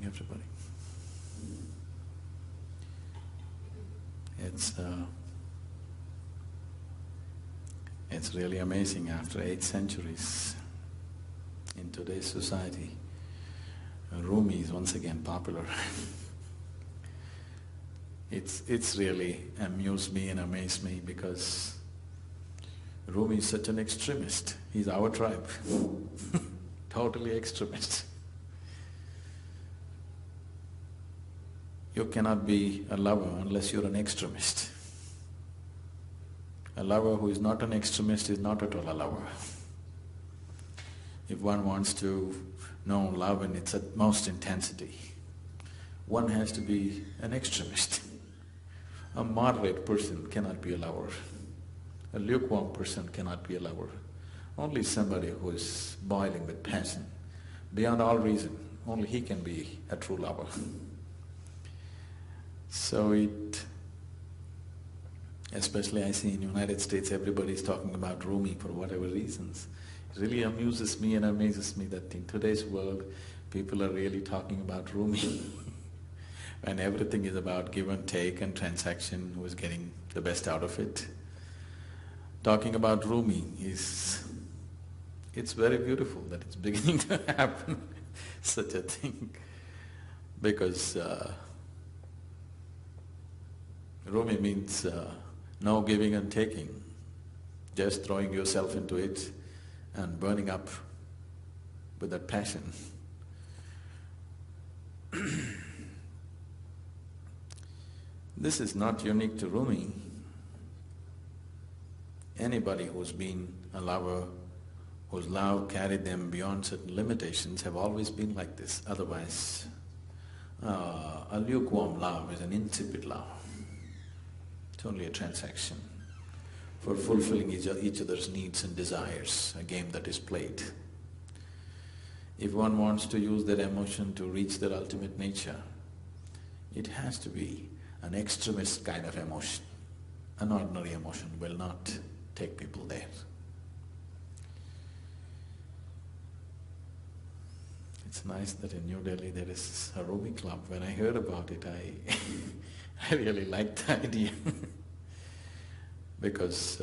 everybody. It's really amazing after 8 centuries in today's society, Rumi is once again popular. It's really amused me and amazed me because Rumi is such an extremist. He's our tribe. Totally extremist. You cannot be a lover unless you're an extremist. A lover who is not an extremist is not at all a lover. If one wants to know love in its utmost intensity, one has to be an extremist. A moderate person cannot be a lover. A lukewarm person cannot be a lover. Only somebody who is boiling with passion, beyond all reason, only he can be a true lover. So especially I see in the United States, everybody is talking about Rumi for whatever reasons. It really amuses me and amazes me that in today's world, people are really talking about Rumi. And everything is about give and take and transaction, who is getting the best out of it. Talking about Rumi it's very beautiful that it's beginning to happen, such a thing. Because Rumi means no giving and taking, just throwing yourself into it and burning up with that passion. This is not unique to Rumi. Anybody who's been a lover, whose love carried them beyond certain limitations have always been like this. Otherwise, a lukewarm love is an insipid love. It's only a transaction for fulfilling each other's needs and desires, a game that is played. If one wants to use their emotion to reach their ultimate nature, it has to be an extremist kind of emotion. An ordinary emotion will not take people there. It's nice that in New Delhi there is a Rumi club. When I heard about it, I really liked the idea because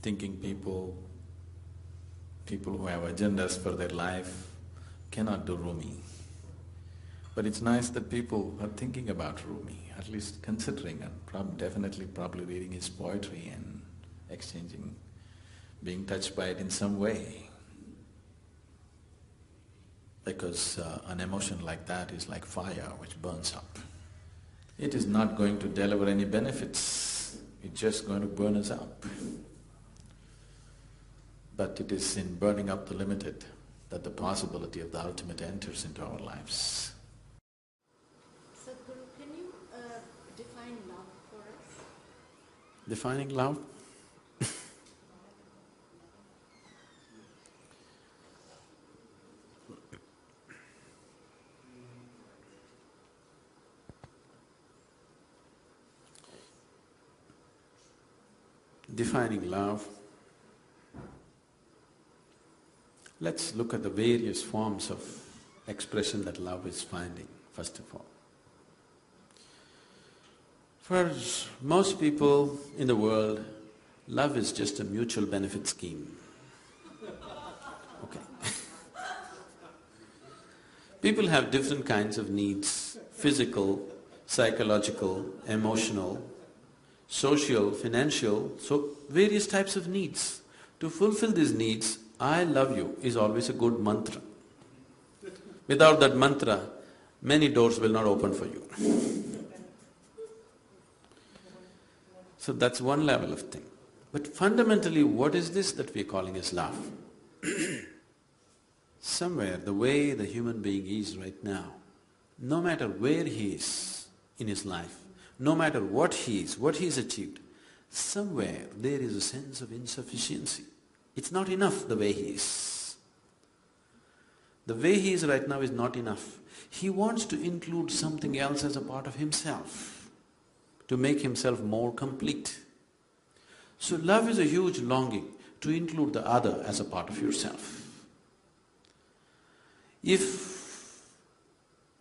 thinking people who have agendas for their life cannot do Rumi. But it's nice that people are thinking about Rumi, at least considering and definitely probably reading his poetry and exchanging, being touched by it in some way. Because an emotion like that is like fire which burns up. It is not going to deliver any benefits, it's just going to burn us up. But it is in burning up the limited that the possibility of the ultimate enters into our lives. Sadhguru, can you define love for us? Defining love? Defining love, let's look at the various forms of expression that love is finding, first of all. For most people in the world, love is just a mutual benefit scheme. Okay. People have different kinds of needs, physical, psychological, emotional, social, financial, so various types of needs. To fulfill these needs, I love you is always a good mantra. Without that mantra, many doors will not open for you. So that's one level of thing. But fundamentally, what is this that we're calling as love? Somewhere, the way the human being is right now, no matter where he is in his life, no matter what he's achieved, somewhere there is a sense of insufficiency. It's not enough the way he is. The way he is right now is not enough. He wants to include something else as a part of himself, to make himself more complete. So love is a huge longing to include the other as a part of yourself. If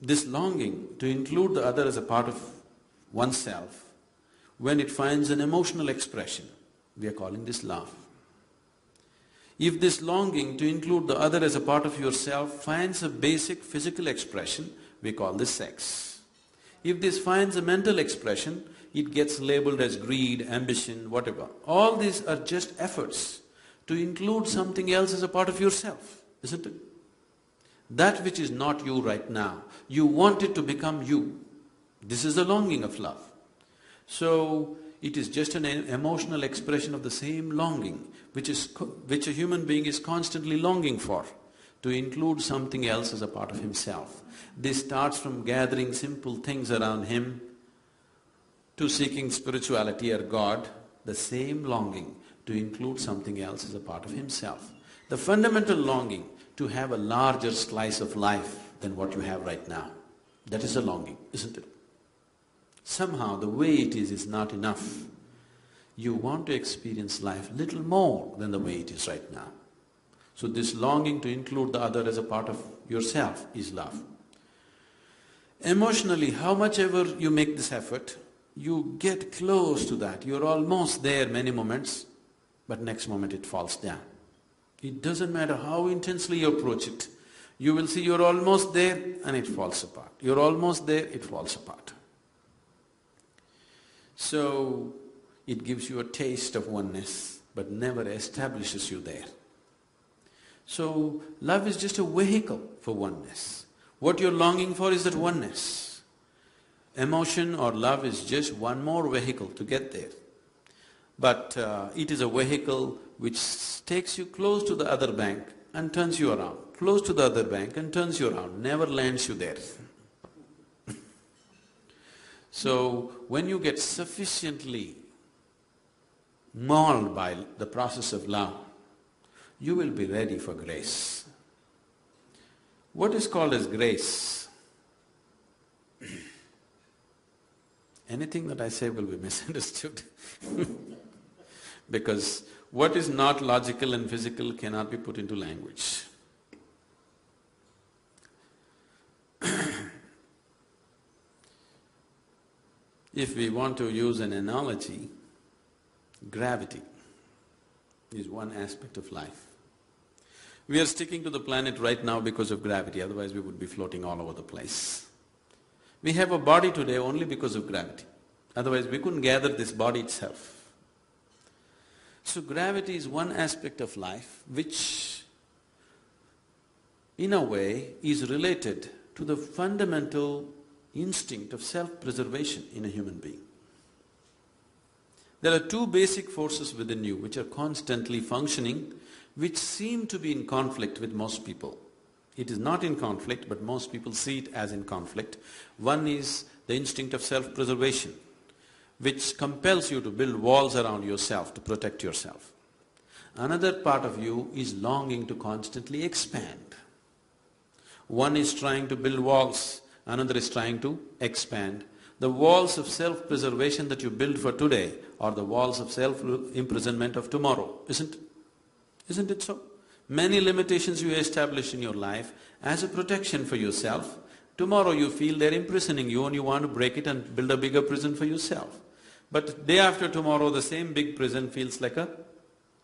this longing to include the other as a part of oneself, when it finds an emotional expression, we are calling this love. If this longing to include the other as a part of yourself finds a basic physical expression, we call this sex. If this finds a mental expression, it gets labeled as greed, ambition, whatever. All these are just efforts to include something else as a part of yourself, isn't it? That which is not you right now, you want it to become you. This is the longing of love. So, it is just an emotional expression of the same longing which a human being is constantly longing for, to include something else as a part of himself. This starts from gathering simple things around him to seeking spirituality or God, the same longing to include something else as a part of himself. The fundamental longing to have a larger slice of life than what you have right now. That is a longing, isn't it? Somehow the way it is not enough. You want to experience life little more than the way it is right now. So this longing to include the other as a part of yourself is love. Emotionally, how much ever you make this effort, you get close to that. You're almost there many moments, but next moment it falls down. It doesn't matter how intensely you approach it. You will see you're almost there and it falls apart. You're almost there, it falls apart. So, it gives you a taste of oneness, but never establishes you there. So, love is just a vehicle for oneness. What you're longing for is that oneness. Emotion or love is just one more vehicle to get there. But it is a vehicle which takes you close to the other bank and turns you around, close to the other bank and turns you around, never lands you there. So, when you get sufficiently mauled by the process of love, you will be ready for grace. What is called as grace? Anything that I say will be misunderstood. Because what is not logical and physical cannot be put into language. If we want to use an analogy, gravity is one aspect of life. We are sticking to the planet right now because of gravity, otherwise we would be floating all over the place. We have a body today only because of gravity, otherwise we couldn't gather this body itself. So gravity is one aspect of life which, in a way, is related to the fundamental instinct of self-preservation in a human being. There are two basic forces within you which are constantly functioning, which seem to be in conflict with most people. It is not in conflict, but most people see it as in conflict. One is the instinct of self-preservation, which compels you to build walls around yourself to protect yourself. Another part of you is longing to constantly expand. One is trying to build walls, another is trying to expand. The walls of self-preservation that you build for today are the walls of self-imprisonment of tomorrow, isn't it? Isn't it so? Many limitations you establish in your life as a protection for yourself. Tomorrow you feel they're imprisoning you and you want to break it and build a bigger prison for yourself. But day after tomorrow the same big prison feels like a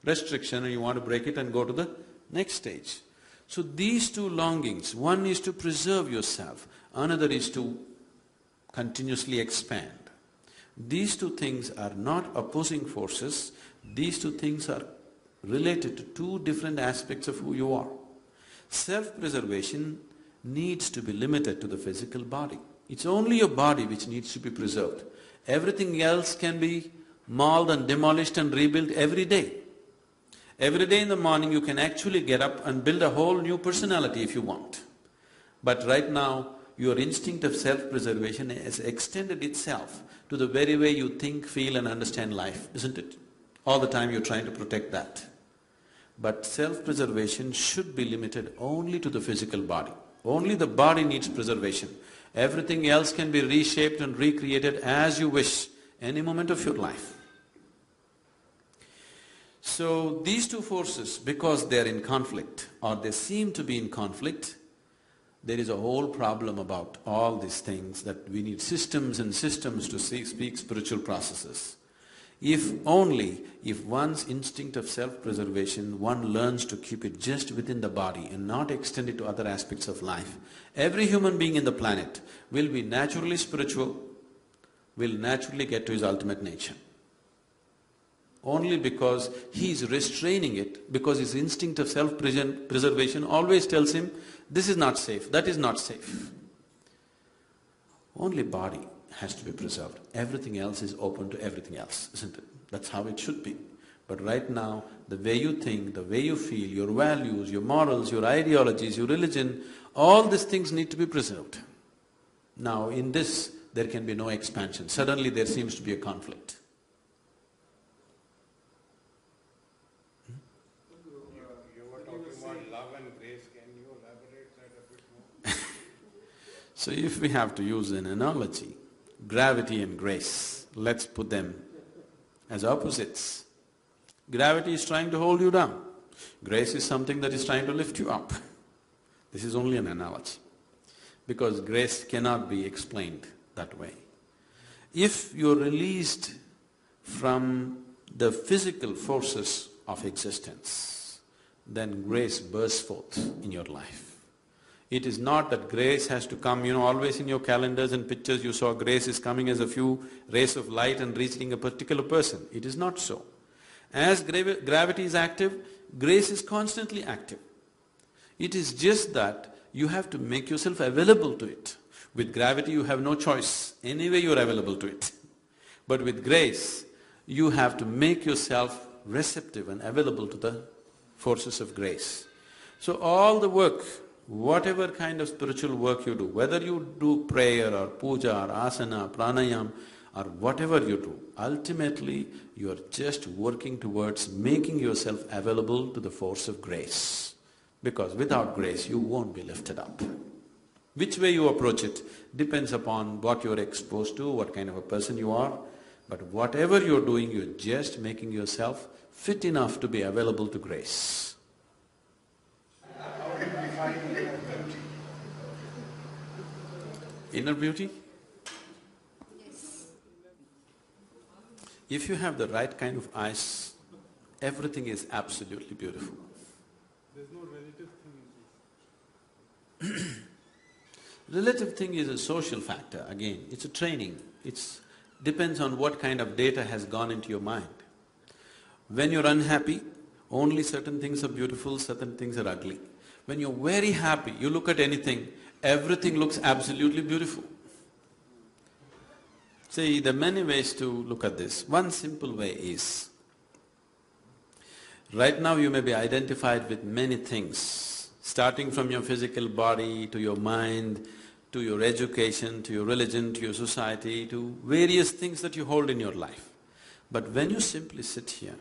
restriction and you want to break it and go to the next stage. So these two longings, one is to preserve yourself, another is to continuously expand. These two things are not opposing forces, these two things are related to two different aspects of who you are. Self-preservation needs to be limited to the physical body. It's only your body which needs to be preserved. Everything else can be mauled and demolished and rebuilt every day. Every day in the morning you can actually get up and build a whole new personality if you want. But right now, your instinct of self-preservation has extended itself to the very way you think, feel and understand life, isn't it? All the time you're trying to protect that. But self-preservation should be limited only to the physical body. Only the body needs preservation. Everything else can be reshaped and recreated as you wish, any moment of your life. So these two forces, because they are in conflict or they seem to be in conflict, There is a whole problem about all these things that we need systems and systems to speak spiritual processes. If one's instinct of self-preservation, one learns to keep it just within the body and not extend it to other aspects of life, every human being in the planet will be naturally spiritual, will naturally get to his ultimate nature. Only because he is restraining it, because his instinct of self-preservation always tells him, this is not safe, that is not safe. Only body has to be preserved. Everything else is open to everything else, isn't it? That's how it should be. But right now, the way you think, the way you feel, your values, your morals, your ideologies, your religion, all these things need to be preserved. Now in this, there can be no expansion. Suddenly there seems to be a conflict. You were talking about love and grace. Can you elaborate that a bit more? So if we have to use an analogy, gravity and grace, let's put them as opposites. Gravity is trying to hold you down. Grace is something that is trying to lift you up. This is only an analogy, because grace cannot be explained that way. If you're released from the physical forces of existence, then grace bursts forth in your life. It is not that grace has to come, always in your calendars and pictures you saw grace is coming as a few rays of light and reaching a particular person. It is not so. As gravity is active, grace is constantly active. It is just that you have to make yourself available to it. With gravity you have no choice, anyway you are available to it. But with grace, you have to make yourself receptive and available to the forces of grace. So all the work, whatever kind of spiritual work you do, whether you do prayer or puja or asana, pranayam or whatever you do, ultimately you are just working towards making yourself available to the force of grace. Because without grace you won't be lifted up. Which way you approach it depends upon what you're exposed to, what kind of a person you are. But whatever you're doing, you're just making yourself fit enough to be available to grace. How do you define inner beauty? Inner beauty? Yes. If you have the right kind of eyes, everything is absolutely beautiful. There's no relative thing in this. Relative thing is a social factor, again, it's a training. It depends on what kind of data has gone into your mind. When you're unhappy, only certain things are beautiful, certain things are ugly. When you're very happy, you look at anything, everything looks absolutely beautiful. See, there are many ways to look at this. One simple way is, right now you may be identified with many things, starting from your physical body to your mind, to your education, to your religion, to your society, to various things that you hold in your life. But when you simply sit here,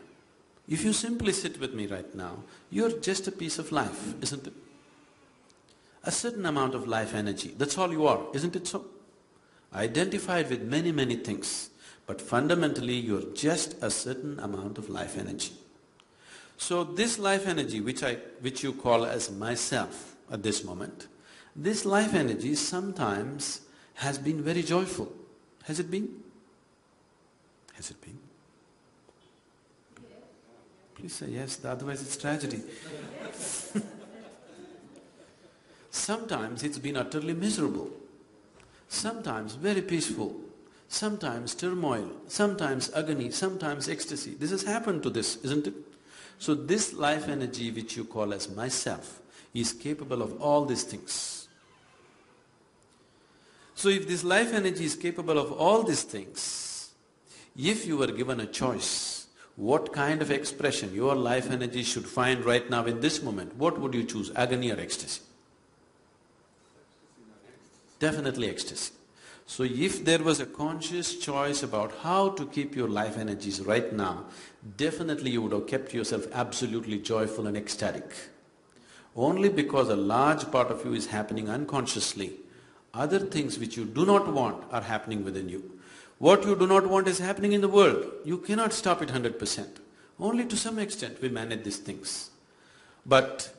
if you simply sit with me right now, you're just a piece of life, isn't it? A certain amount of life energy, that's all you are, isn't it so? Identified with many, many things, but fundamentally you're just a certain amount of life energy. So this life energy which you call as myself at this moment, this life energy sometimes has been very joyful. Has it been? Has it been? Please say yes, otherwise it's tragedy. Sometimes it's been utterly miserable, sometimes very peaceful, sometimes turmoil, sometimes agony, sometimes ecstasy. This has happened to this, isn't it? So this life energy which you call as myself is capable of all these things. So if this life energy is capable of all these things, if you were given a choice, what kind of expression your life energy should find right now in this moment, what would you choose, agony or ecstasy? Definitely ecstasy. So if there was a conscious choice about how to keep your life energies right now, definitely you would have kept yourself absolutely joyful and ecstatic. Only because a large part of you is happening unconsciously, other things which you do not want are happening within you. What you do not want is happening in the world. You cannot stop it 100%. Only to some extent we manage these things. But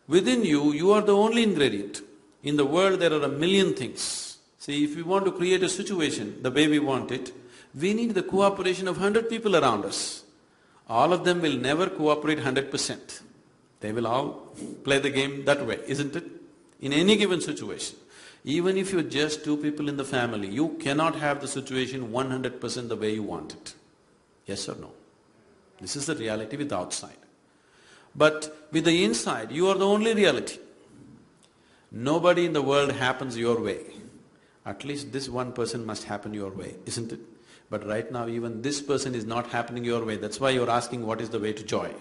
within you, you are the only ingredient. In the world there are a million things. See, if we want to create a situation the way we want it, we need the cooperation of 100 people around us. All of them will never cooperate 100%. They will all play the game that way, isn't it? In any given situation. Even if you're just 2 people in the family, you cannot have the situation 100% the way you want it. Yes or no? This is the reality with the outside. But with the inside, you are the only reality. Nobody in the world happens your way. At least this one person must happen your way, isn't it? But right now even this person is not happening your way, that's why you're asking what is the way to joy.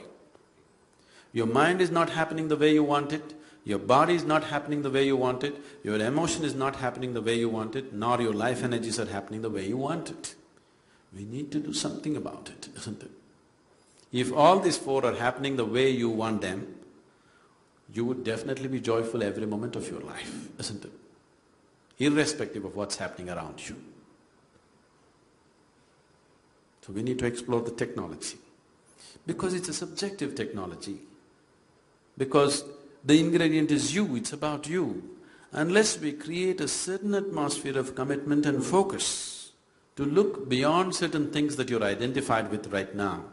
Your mind is not happening the way you want it, your body is not happening the way you want it, your emotion is not happening the way you want it, nor your life energies are happening the way you want it. We need to do something about it, isn't it? If all these 4 are happening the way you want them, you would definitely be joyful every moment of your life, isn't it? Irrespective of what's happening around you. So we need to explore the technology. Because it's a subjective technology. Because the ingredient is you, it's about you. Unless we create a certain atmosphere of commitment and focus to look beyond certain things that you're identified with right now,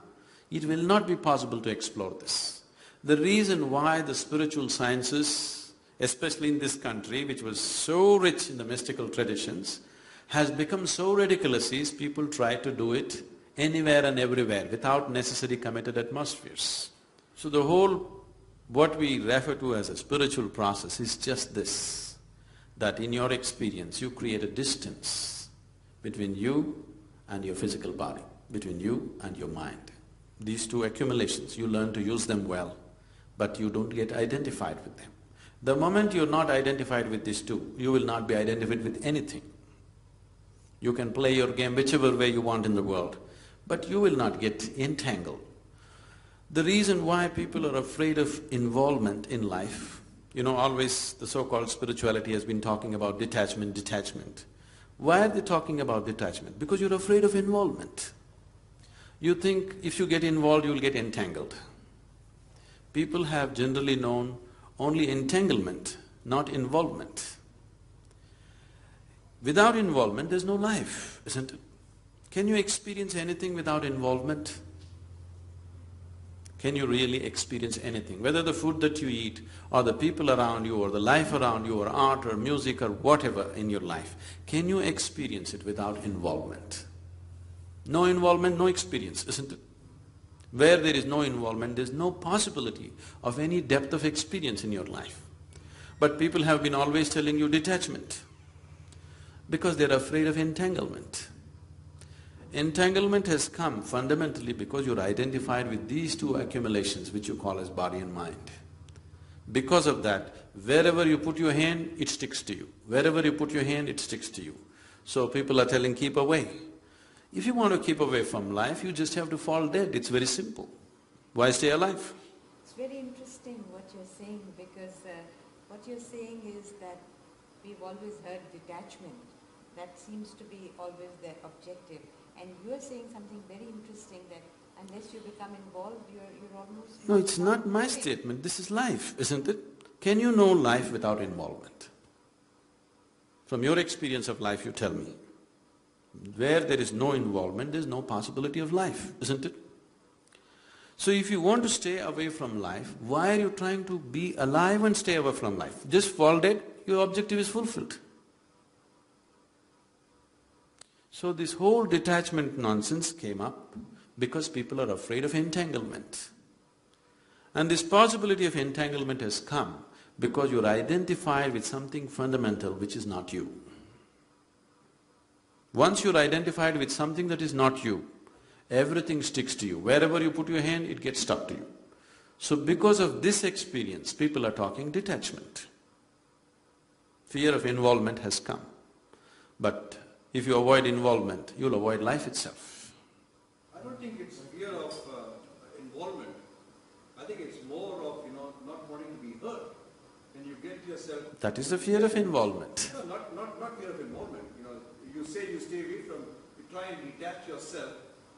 it will not be possible to explore this. The reason why the spiritual sciences, especially in this country which was so rich in the mystical traditions, has become so ridiculous is people try to do it anywhere and everywhere without necessary committed atmospheres. So the whole, what we refer to as a spiritual process is just this, that in your experience you create a distance between you and your physical body, between you and your mind. These 2 accumulations, you learn to use them well, but you don't get identified with them. The moment you're not identified with these 2, you will not be identified with anything. You can play your game whichever way you want in the world, but you will not get entangled. The reason why people are afraid of involvement in life, always the so-called spirituality has been talking about detachment, detachment. Why are they talking about detachment? Because you're afraid of involvement. You think if you get involved, you'll get entangled. People have generally known only entanglement, not involvement. Without involvement, there's no life, isn't it? Can you experience anything without involvement? Can you really experience anything? Whether the food that you eat, or the people around you, or the life around you, or art, or music, or whatever in your life, can you experience it without involvement? No involvement, no experience, isn't it? Where there is no involvement, there's no possibility of any depth of experience in your life. But people have been always telling you detachment, because they're afraid of entanglement. Entanglement has come fundamentally because you're identified with these 2 accumulations which you call as body and mind. Because of that, wherever you put your hand, it sticks to you. Wherever you put your hand, it sticks to you. So people are telling, keep away. If you want to keep away from life, you just have to fall dead. It's very simple. Why stay alive? It's very interesting what you're saying, because what you're saying is that we've always heard detachment. That seems to be always the objective. And you are saying something very interesting, that unless you become involved, you're almost… No, it's not my statement. This is life, isn't it? Can you know life without involvement? From your experience of life, you tell me. Where there is no involvement, there is no possibility of life, isn't it? So if you want to stay away from life, why are you trying to be alive and stay away from life? Just fall dead, your objective is fulfilled. So this whole detachment nonsense came up because people are afraid of entanglement. And this possibility of entanglement has come because you're identified with something fundamental which is not you. Once you're identified with something that is not you, everything sticks to you. Wherever you put your hand, it gets stuck to you. So because of this experience, people are talking detachment. Fear of involvement has come. But if you avoid involvement, you'll avoid life itself. I don't think it's fear of involvement. I think it's more of, not wanting to be hurt. When you get yourself… That is the fear of involvement. No, not fear of involvement. You say you stay away from… You try and detach yourself,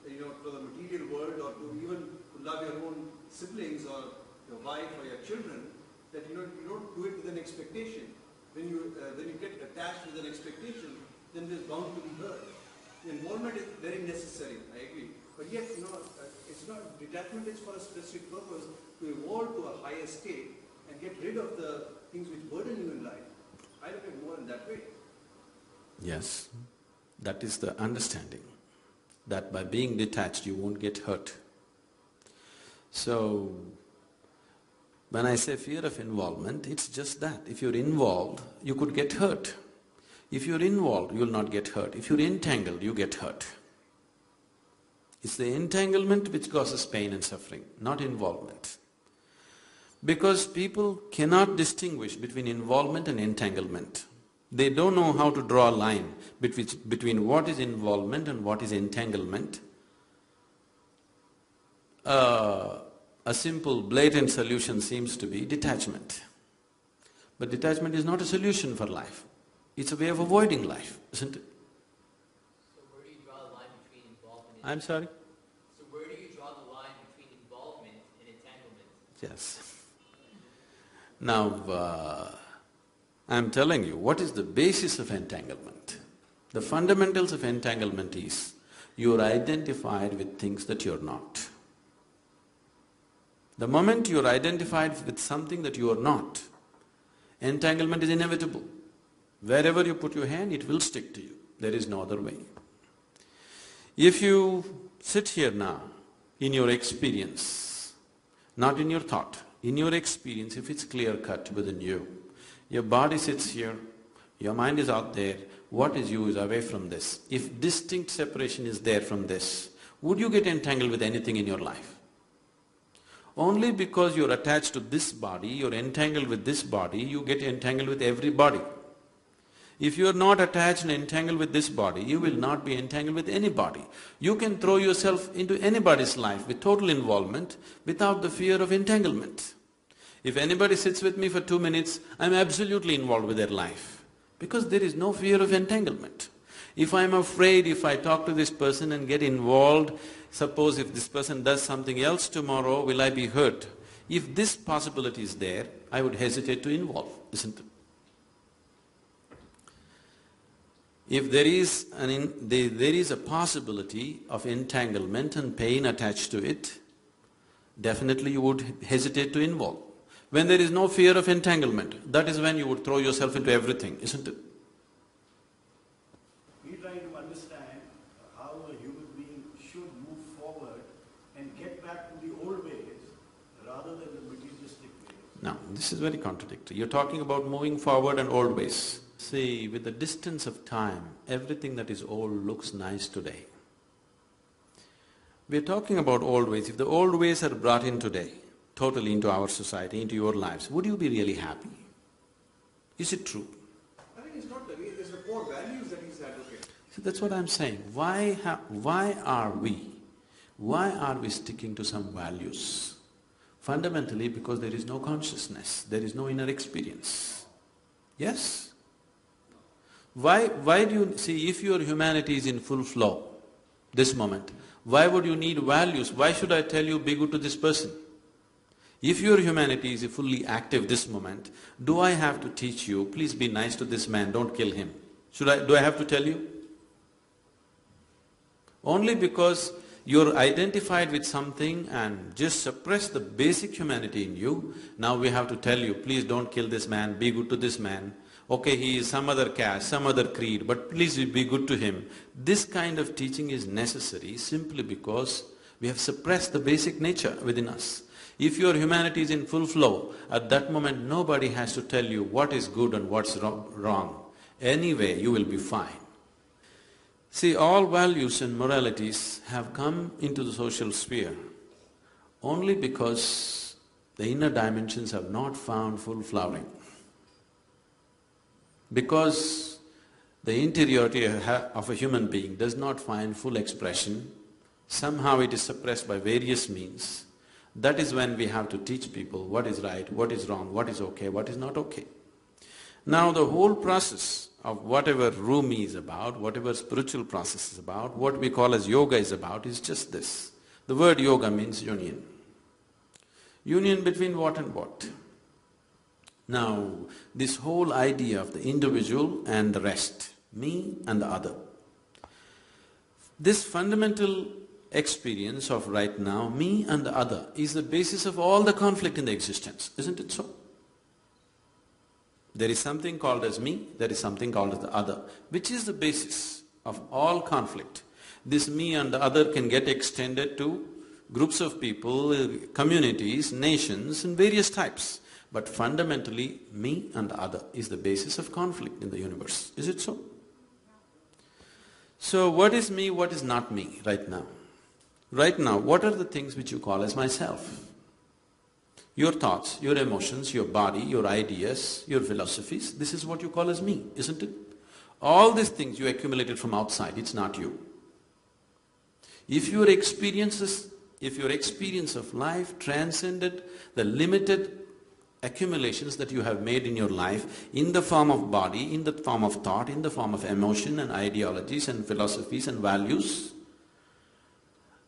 to the material world, or to even to love your own siblings or your wife or your children, that you don't do it with an expectation. when you get attached with an expectation, then there's bound to be hurt. The involvement is very necessary, I agree. But yet, it's not, detachment is for a specific purpose, to evolve to a higher state and get rid of the things which burden you in life. I look at it more in that way. Yes, that is the understanding, that by being detached you won't get hurt. So, when I say fear of involvement, it's just that. If you're involved, you could get hurt. If you're involved, you'll not get hurt. If you're entangled, you get hurt. It's the entanglement which causes pain and suffering, not involvement. Because people cannot distinguish between involvement and entanglement. They don't know how to draw a line between what is involvement and what is entanglement. A simple, blatant solution seems to be detachment. But detachment is not a solution for life. It's a way of avoiding life, isn't it? So where do you draw the line between involvement and… I'm sorry? So where do you draw the line between involvement and entanglement? Yes. Now, I'm telling you, what is the basis of entanglement? The fundamentals of entanglement is, you're identified with things that you're not. The moment you're identified with something that you are not, entanglement is inevitable. Wherever you put your hand, it will stick to you. There is no other way. If you sit here now, in your experience, not in your thought, in your experience, if it's clear-cut within you, your body sits here, your mind is out there, what is you is away from this. If distinct separation is there from this, would you get entangled with anything in your life? Only because you're attached to this body, you're entangled with this body, you get entangled with every body. If you're not attached and entangled with this body, you will not be entangled with any body. You can throw yourself into anybody's life with total involvement without the fear of entanglement. If anybody sits with me for 2 minutes, I'm absolutely involved with their life because there is no fear of entanglement. If I'm afraid, if I talk to this person and get involved, suppose if this person does something else tomorrow, will I be hurt? If this possibility is there, I would hesitate to involve, isn't it? If there is a possibility of entanglement and pain attached to it, definitely you would hesitate to involve. When there is no fear of entanglement, that is when you would throw yourself into everything, isn't it? We're trying to understand how a human being should move forward and get back to the old ways rather than the materialistic ways. Now, this is very contradictory. You're talking about moving forward and old ways. See, with the distance of time, everything that is old looks nice today. We're talking about old ways. If the old ways are brought in today, totally into our society, into your lives, would you be really happy? Is it true? I think it's not the way, it's the core values that he's advocating. So that's what I'm saying. Why are we sticking to some values? Fundamentally because there is no consciousness, there is no inner experience. Yes? Why do you… see, if your humanity is in full flow, this moment, why would you need values? Why should I tell you, be good to this person? If your humanity is fully active this moment, do I have to teach you, please be nice to this man, don't kill him? Do I have to tell you? Only because you're identified with something and just suppress the basic humanity in you, now we have to tell you, please don't kill this man, be good to this man. Okay, he is some other caste, some other creed, but please be good to him. This kind of teaching is necessary simply because we have suppressed the basic nature within us. If your humanity is in full flow, at that moment nobody has to tell you what is good and what's wrong. Anyway, you will be fine. See, all values and moralities have come into the social sphere only because the inner dimensions have not found full flowering. Because the interiority of a human being does not find full expression, somehow it is suppressed by various means. That is when we have to teach people what is right, what is wrong, what is okay, what is not okay. Now the whole process of whatever Rumi is about, whatever spiritual process is about, what we call as yoga is about, is just this. The word yoga means union. Union between what and what? Now, this whole idea of the individual and the rest, me and the other, this fundamental experience of right now, me and the other, is the basis of all the conflict in the existence, isn't it so? There is something called as me, there is something called as the other, which is the basis of all conflict. This me and the other can get extended to groups of people, communities, nations, and various types. But fundamentally, me and the other is the basis of conflict in the universe. Is it so? So what is me, what is not me right now? Right now, what are the things which you call as myself? Your thoughts, your emotions, your body, your ideas, your philosophies, this is what you call as me, isn't it? All these things you accumulated from outside, it's not you. If your experience of life transcended the limited accumulations that you have made in your life in the form of body, in the form of thought, in the form of emotion and ideologies and philosophies and values,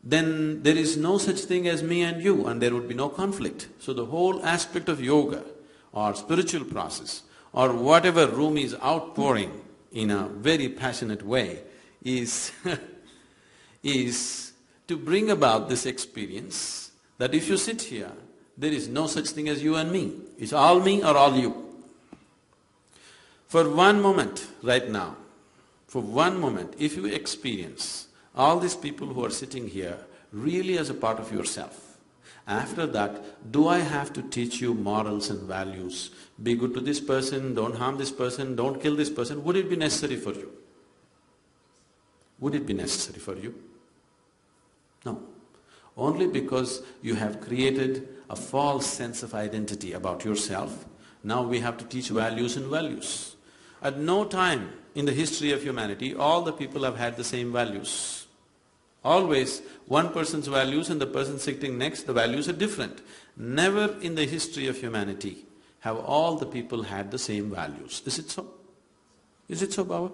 then there is no such thing as me and you, and there would be no conflict. So the whole aspect of yoga or spiritual process or whatever Rumi is outpouring in a very passionate way is is to bring about this experience that if you sit here, there is no such thing as you and me. It's all me or all you. For one moment right now, for one moment, if you experience all these people who are sitting here really as a part of yourself, after that, do I have to teach you morals and values? Be good to this person, don't harm this person, don't kill this person. Would it be necessary for you? Would it be necessary for you? No. Only because you have created a false sense of identity about yourself, now we have to teach values and values. At no time in the history of humanity, all the people have had the same values. Always one person's values and the person sitting next, the values are different. Never in the history of humanity have all the people had the same values. Is it so? Is it so, Baba?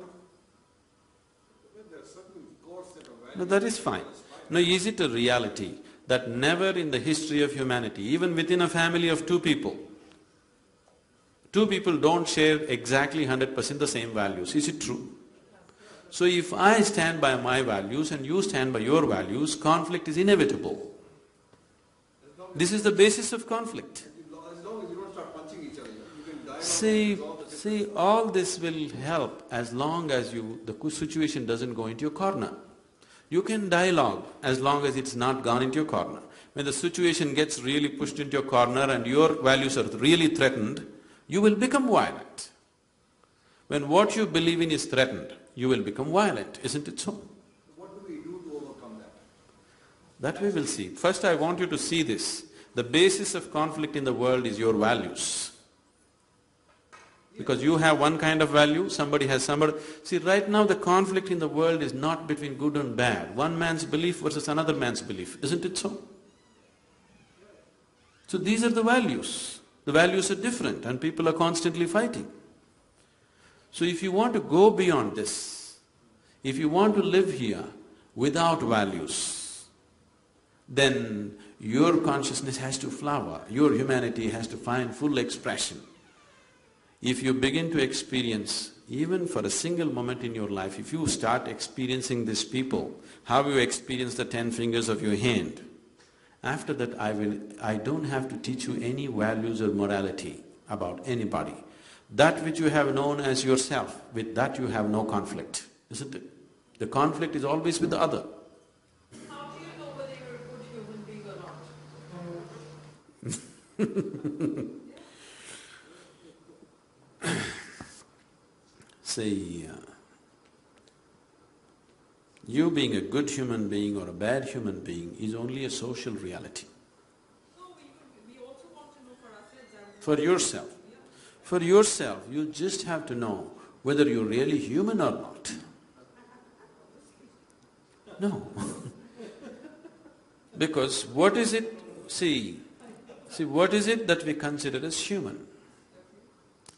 No, that is fine. No, is it a reality that never in the history of humanity, even within a family of two people don't share exactly 100% the same values? Is it true? So if I stand by my values and you stand by your values, conflict is inevitable. This is the basis of conflict. As long as you don't start punching each other, you can dialogue. See, all this will help as long as the situation doesn't go into your corner. You can dialogue as long as it's not gone into your corner. When the situation gets really pushed into your corner and your values are really threatened, you will become violent. When what you believe in is threatened, you will become violent, isn't it so? What do we do to overcome that? That we will see. First I want you to see this. The basis of conflict in the world is your values. Because you have one kind of value, somebody has somebody… See, right now the conflict in the world is not between good and bad. One man's belief versus another man's belief, isn't it so? So these are the values. The values are different and people are constantly fighting. So if you want to go beyond this, if you want to live here without values, then your consciousness has to flower, your humanity has to find full expression. If you begin to experience, even for a single moment in your life, if you start experiencing these people, how you experience the 10 fingers of your hand, after that I don't have to teach you any values or morality about anybody. That which you have known as yourself, with that you have no conflict, isn't it? The conflict is always with the other. How do you know whether you're a good human being or not? Say, you being a good human being or a bad human being is only a social reality. No, we also want to know for ourselves. For yourself. For yourself, you just have to know whether you're really human or not. No. Because what is it… See, what is it that we consider as human?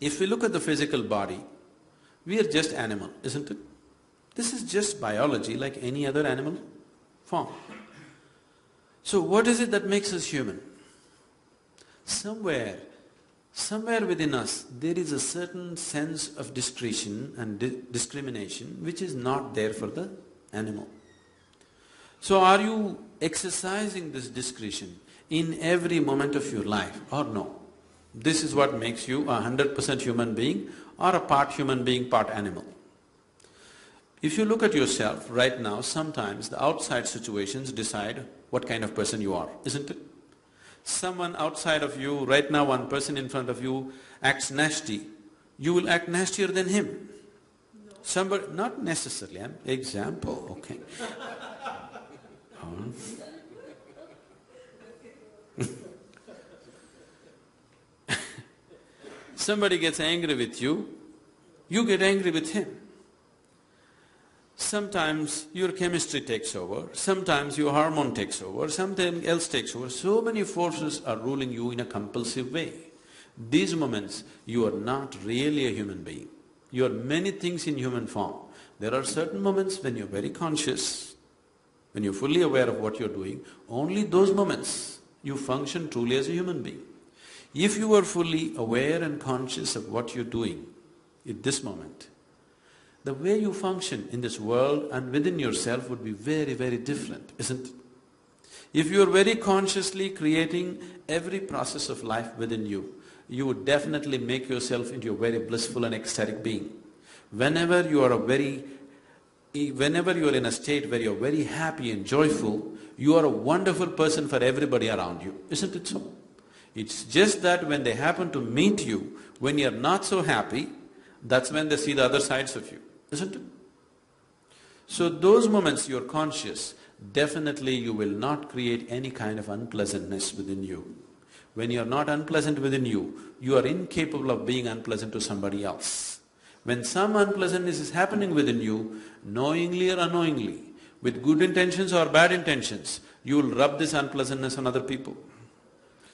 If we look at the physical body, we are just animal, isn't it? This is just biology like any other animal form. So what is it that makes us human? Somewhere somewhere within us there is a certain sense of discretion and discrimination which is not there for the animal. So are you exercising this discretion in every moment of your life or no? This is what makes you 100% human being or a part human being, part animal. If you look at yourself right now, sometimes the outside situations decide what kind of person you are, isn't it? Someone outside of you, right now one person in front of you acts nasty, you will act nastier than him. No. Somebody… not necessarily, I'm… example, okay. Somebody gets angry with you, you get angry with him. Sometimes your chemistry takes over, sometimes your hormone takes over, something else takes over. So many forces are ruling you in a compulsive way. These moments, you are not really a human being. You are many things in human form. There are certain moments when you're very conscious, when you're fully aware of what you're doing, only those moments you function truly as a human being. If you are fully aware and conscious of what you're doing at this moment, the way you function in this world and within yourself would be very, very different, isn't it? If you are very consciously creating every process of life within you, you would definitely make yourself into a very blissful and ecstatic being. Whenever you are in a state where you're very happy and joyful, you are a wonderful person for everybody around you, isn't it so? It's just that when they happen to meet you, when you're not so happy, that's when they see the other sides of you, isn't it? So those moments you're conscious, definitely you will not create any kind of unpleasantness within you. When you're not unpleasant within you, you are incapable of being unpleasant to somebody else. When some unpleasantness is happening within you, knowingly or unknowingly, with good intentions or bad intentions, you will rub this unpleasantness on other people.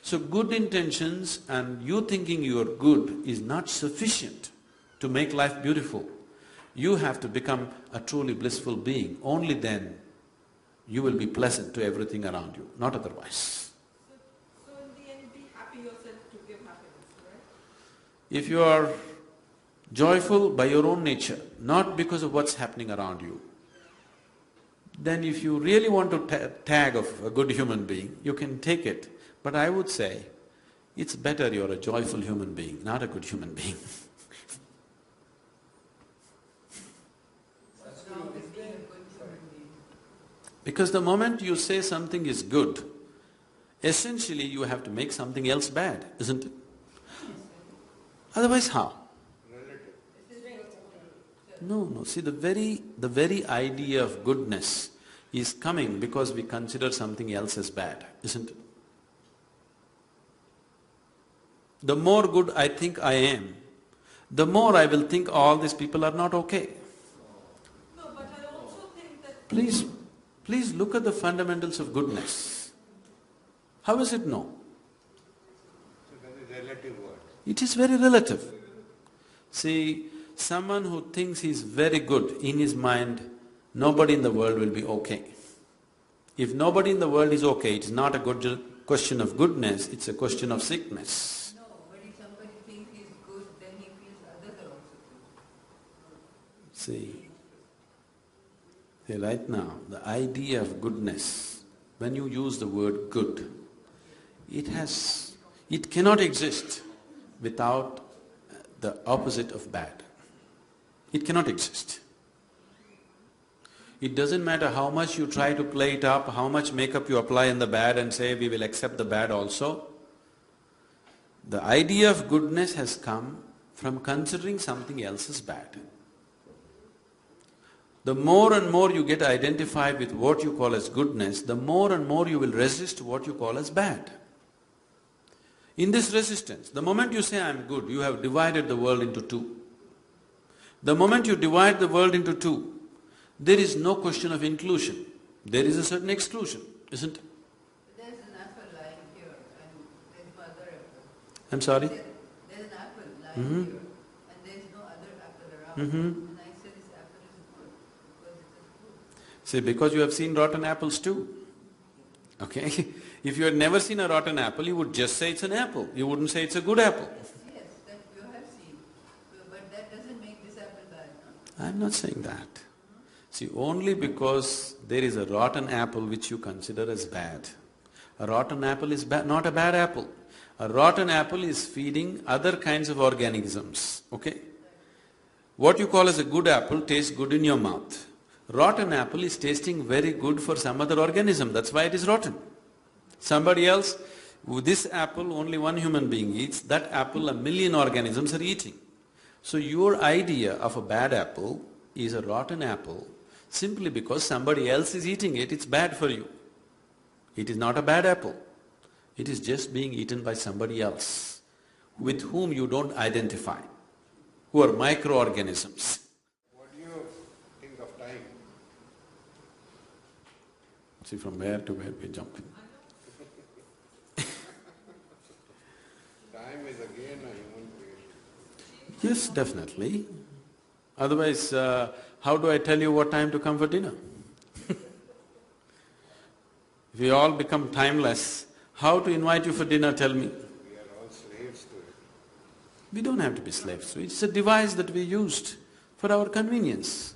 So good intentions and you thinking you are good is not sufficient to make life beautiful. You have to become a truly blissful being. Only then you will be pleasant to everything around you, not otherwise. So in the end, be happy yourself to give happiness, right? If you are joyful by your own nature, not because of what's happening around you, then if you really want to tag of a good human being, you can take it. But I would say, it's better you're a joyful human being, not a good human being. What's wrong with being a good human being? Because the moment you say something is good, essentially you have to make something else bad, isn't it? Otherwise how? No, see the very idea of goodness is coming because we consider something else as bad, isn't it? The more good I think I am, the more I will think all these people are not okay. No, but I also think that… Please look at the fundamentals of goodness. How is it no? So that is relative word. It is very relative. See, someone who thinks he's very good, in his mind, nobody in the world will be okay. If nobody in the world is okay, it's not a question of goodness, it's a question of sickness. No, but if somebody thinks he's good, then he feels others are also good. See, right now, the idea of goodness, when you use the word good, it cannot exist without the opposite of bad. It cannot exist. It doesn't matter how much you try to play it up, how much makeup you apply in the bad and say we will accept the bad also. The idea of goodness has come from considering something else as bad. The more and more you get identified with what you call as goodness, the more and more you will resist what you call as bad. In this resistance, the moment you say, I am good, you have divided the world into two. The moment you divide the world into two, there is no question of inclusion. There is a certain exclusion, isn't it? There's an apple lying here and there's no other apple. I'm sorry? There's an apple lying here and there's no other apple around. And I say this apple is good because it is good. See, because you have seen rotten apples too. okay? If you had never seen a rotten apple, you would just say it's an apple. You wouldn't say it's a good apple. Yes, that you have seen. But that doesn't make this apple bad, no? I'm not saying that. See, only because there is a rotten apple which you consider as bad. A rotten apple is not a bad apple. A rotten apple is feeding other kinds of organisms, okay? What you call as a good apple tastes good in your mouth. Rotten apple is tasting very good for some other organism, that's why it is rotten. Somebody else, this apple only one human being eats, that apple a million organisms are eating. So your idea of a bad apple is a rotten apple simply because somebody else is eating it, it's bad for you. It is not a bad apple. It is just being eaten by somebody else with whom you don't identify, who are microorganisms. What do you think of time? See, from where to where we jump in. Time is again a human creation. Yes, definitely. Otherwise, how do I tell you what time to come for dinner? If we all become timeless, how to invite you for dinner, tell me? We are all slaves to it. We don't have to be slaves to it. It's a device that we used for our convenience.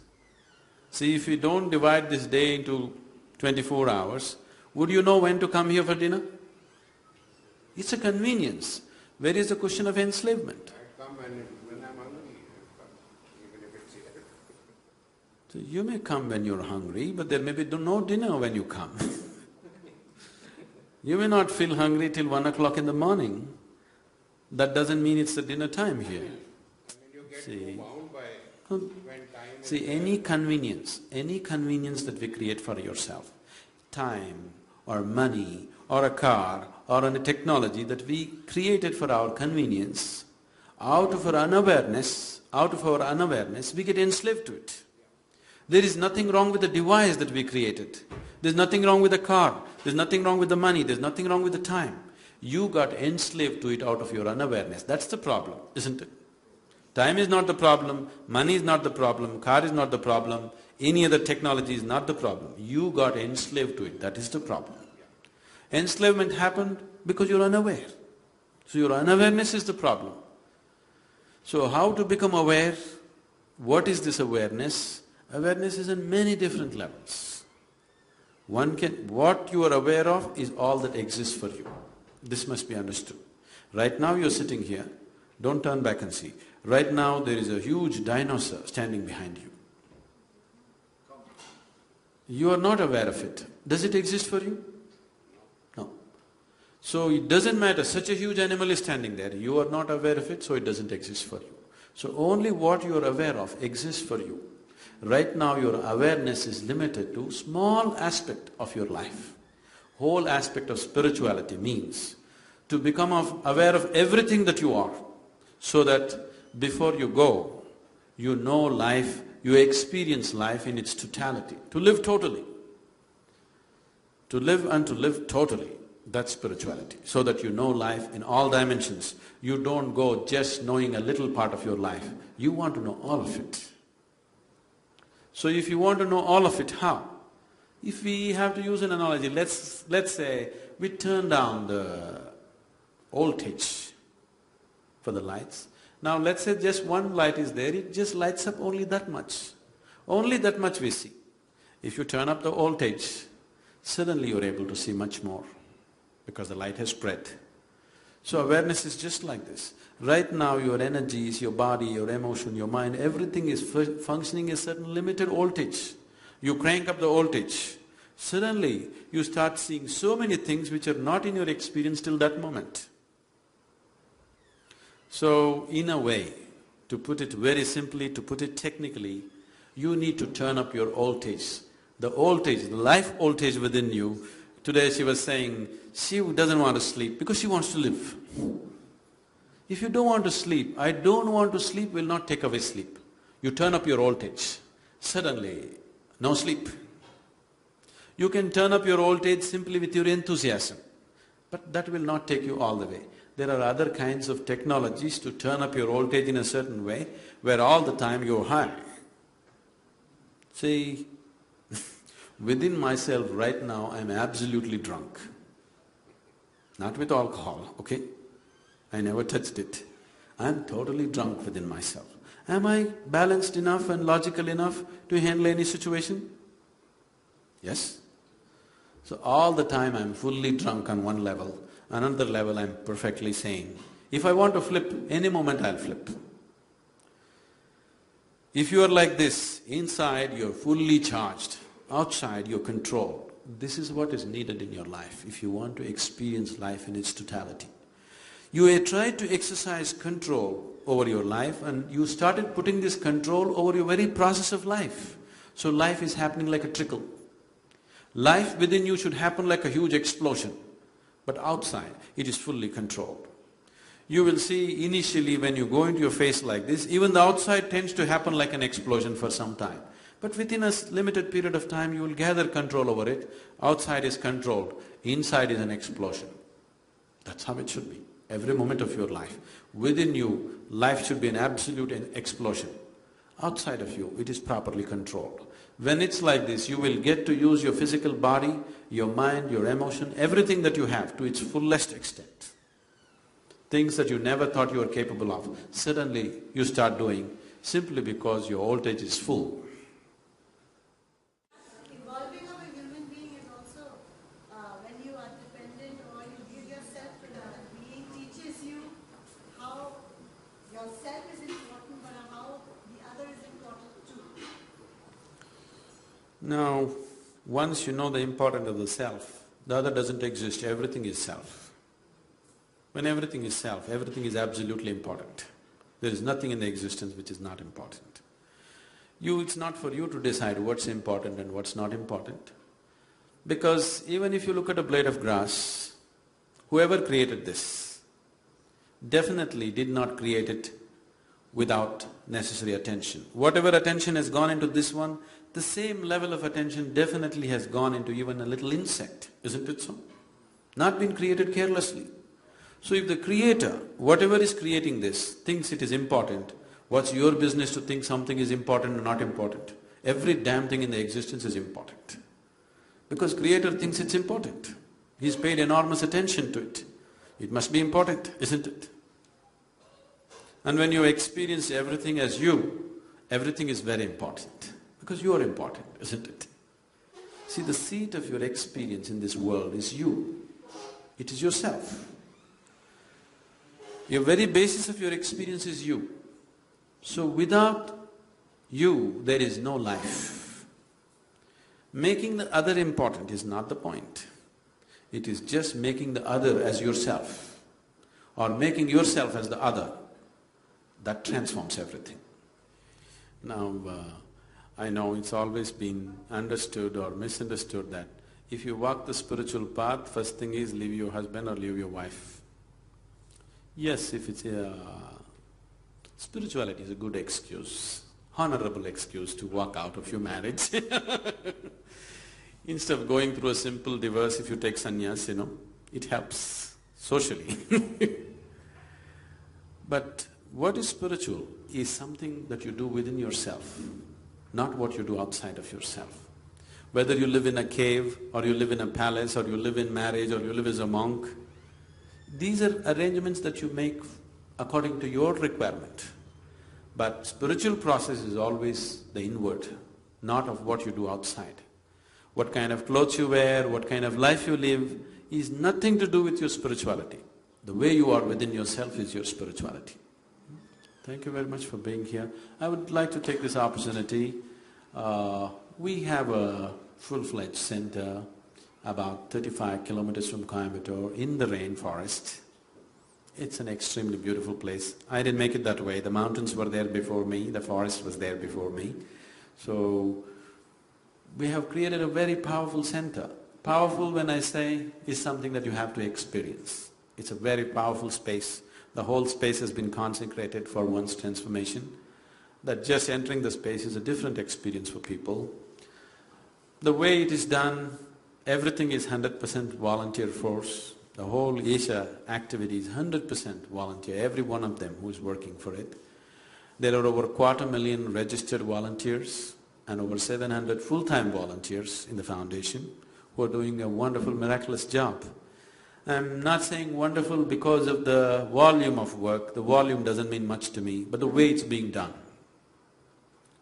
See, if we don't divide this day into 24 hours, would you know when to come here for dinner? It's a convenience. Where is the question of enslavement? I come when I'm hungry, I come, even if it's here. So you may come when you're hungry, but there may be no dinner when you come. You may not feel hungry till 1 o'clock in the morning. That doesn't mean it's the dinner time here. I mean, you get See. too bound by Hmm. when time is See, there. any convenience that we create for yourself, time or money or a car or a technology that we created for our convenience, out of our unawareness, we get enslaved to it. There is nothing wrong with the device that we created. There's nothing wrong with the car, there's nothing wrong with the money, there's nothing wrong with the time. You got enslaved to it out of your unawareness. That's the problem, isn't it? Time is not the problem, money is not the problem, car is not the problem, any other technology is not the problem. You got enslaved to it, that is the problem. Enslavement happened because you're unaware. So your unawareness is the problem. So how to become aware? What is this awareness? Awareness is in many different levels. What you are aware of is all that exists for you. This must be understood. Right now you're sitting here, don't turn back and see. Right now there is a huge dinosaur standing behind you. You are not aware of it. Does it exist for you? No. So it doesn't matter, such a huge animal is standing there, you are not aware of it, so it doesn't exist for you. So only what you are aware of exists for you. Right now your awareness is limited to small aspect of your life. Whole aspect of spirituality means to become aware of everything that you are, so that before you go, you know life, you experience life in its totality, to live totally. To live and to live totally, that's spirituality, so that you know life in all dimensions. You don't go just knowing a little part of your life, you want to know all of it. So if you want to know all of it, how? If we have to use an analogy, let's say we turn down the voltage for the lights. Now let's say just one light is there, it just lights up only that much. Only that much we see. If you turn up the voltage, suddenly you're able to see much more because the light has spread. So awareness is just like this. Right now your energies, your body, your emotion, your mind, everything is functioning a certain limited voltage. You crank up the voltage, suddenly you start seeing so many things which are not in your experience till that moment. So in a way, to put it very simply, to put it technically, you need to turn up your voltage. The voltage, the life voltage within you. Today she was saying, she doesn't want to sleep because she wants to live. If you don't want to sleep, I don't want to sleep will not take away sleep. You turn up your voltage, suddenly no sleep. You can turn up your voltage simply with your enthusiasm, but that will not take you all the way. There are other kinds of technologies to turn up your voltage in a certain way, where all the time you're high. See, Within myself right now, I'm absolutely drunk. Not with alcohol, okay? I never touched it. I'm totally drunk within myself. Am I balanced enough and logical enough to handle any situation? Yes? So all the time I'm fully drunk on one level, another level I'm perfectly sane. If I want to flip, any moment I'll flip. If you are like this, inside you're fully charged, outside you're controlled. This is what is needed in your life if you want to experience life in its totality. You tried to exercise control over your life and you started putting this control over your very process of life. So life is happening like a trickle. Life within you should happen like a huge explosion, but outside it is fully controlled. You will see initially when you go into your face like this, even the outside tends to happen like an explosion for some time. But within a limited period of time you will gather control over it, outside is controlled, inside is an explosion. That's how it should be. Every moment of your life. Within you, life should be an absolute explosion. Outside of you, it is properly controlled. When it's like this, you will get to use your physical body, your mind, your emotion, everything that you have to its fullest extent. Things that you never thought you were capable of, suddenly you start doing simply because your voltage is full. Evolving of a human being is also when you are dependent or you give yourself to another being teaches you how yourself is important but how the other is important too. Now, once you know the importance of the self, the other doesn't exist, everything is self. When everything is self, everything is absolutely important. There is nothing in the existence which is not important. It's not for you to decide what's important and what's not important. Because even if you look at a blade of grass, whoever created this definitely did not create it without necessary attention. Whatever attention has gone into this one, the same level of attention definitely has gone into even a little insect, isn't it so? Not been created carelessly. So if the creator, whatever is creating this, thinks it is important, what's your business to think something is important or not important? Every damn thing in the existence is important. Because creator thinks it's important. He's paid enormous attention to it. It must be important, isn't it? And when you experience everything as you, everything is very important. Because you are important, isn't it? See, the seat of your experience in this world is you. It is yourself. Your very basis of your experience is you. So without you, there is no life. Making the other important is not the point. It is just making the other as yourself, or making yourself as the other. That transforms everything. Now, I know it's always been understood or misunderstood that if you walk the spiritual path, first thing is leave your husband or leave your wife. Yes, if it's spirituality is a good excuse, honorable excuse to walk out of your marriage. Instead of going through a simple divorce, if you take sannyas, it helps socially. But what is spiritual is something that you do within yourself, not what you do outside of yourself. Whether you live in a cave, or you live in a palace, or you live in marriage, or you live as a monk, these are arrangements that you make according to your requirement. But spiritual process is always the inward, not of what you do outside. What kind of clothes you wear, what kind of life you live is nothing to do with your spirituality. The way you are within yourself is your spirituality. Thank you very much for being here. I would like to take this opportunity. We have a full-fledged center about 35 kilometers from Coimbatore in the rainforest. It's an extremely beautiful place. I didn't make it that way. The mountains were there before me, the forest was there before me. So, we have created a very powerful center. Powerful, when I say, is something that you have to experience. It's a very powerful space. The whole space has been consecrated for one's transformation. That just entering the space is a different experience for people. The way it is done, everything is 100% volunteer force. The whole Asia activity is 100% volunteer, every one of them who is working for it. There are over 250,000 registered volunteers. and over 700 full-time volunteers in the foundation who are doing a wonderful, miraculous job. I'm not saying wonderful because of the volume of work. The volume doesn't mean much to me, but the way it's being done.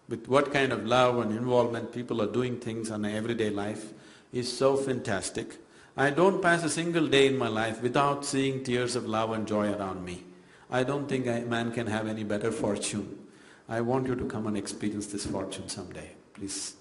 With what kind of love and involvement people are doing things on an everyday life is so fantastic. I don't pass a single day in my life without seeing tears of love and joy around me. I don't think a man can have any better fortune. I want you to come and experience this fortune someday, please.